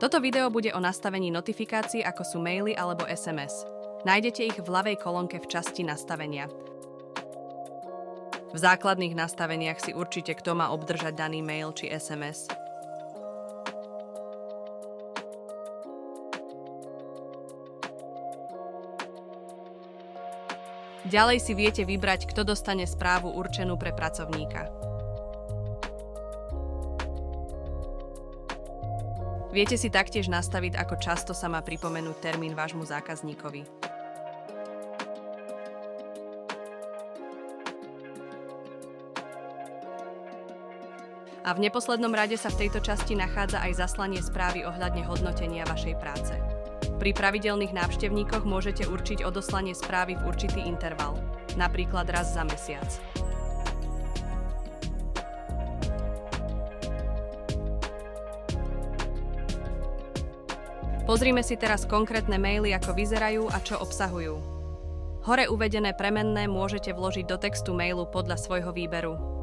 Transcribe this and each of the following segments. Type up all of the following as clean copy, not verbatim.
Toto video bude o nastavení notifikácií, ako sú maily alebo SMS. Nájdete ich v ľavej kolónke v časti nastavenia. V základných nastaveniach si určite, kto má obdržať daný mail či SMS. Ďalej si viete vybrať, kto dostane správu určenú pre pracovníka. Viete si taktiež nastaviť, ako často sa má pripomenúť termín vášmu zákazníkovi. A v neposlednom rade sa v tejto časti nachádza aj zaslanie správy ohľadne hodnotenia vašej práce. Pri pravidelných návštevníkoch môžete určiť odoslanie správy v určitý interval, napríklad raz za mesiac. Pozrime si teraz konkrétne maily, ako vyzerajú a čo obsahujú. Hore uvedené premenné môžete vložiť do textu mailu podľa svojho výberu.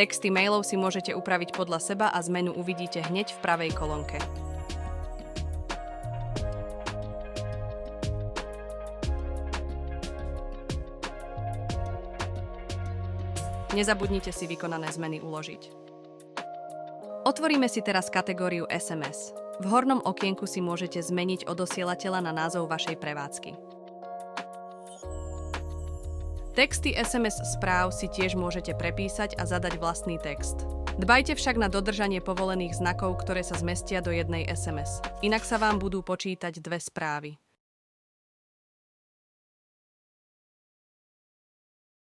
Texty mailov si môžete upraviť podľa seba a zmenu uvidíte hneď v pravej kolónke. Nezabudnite si vykonané zmeny uložiť. Otvoríme si teraz kategóriu SMS. V hornom okienku si môžete zmeniť odosielateľa na názov vašej prevádzky. Texty SMS správ si tiež môžete prepísať a zadať vlastný text. Dbajte však na dodržanie povolených znakov, ktoré sa zmestia do jednej SMS. Inak sa vám budú počítať dve správy.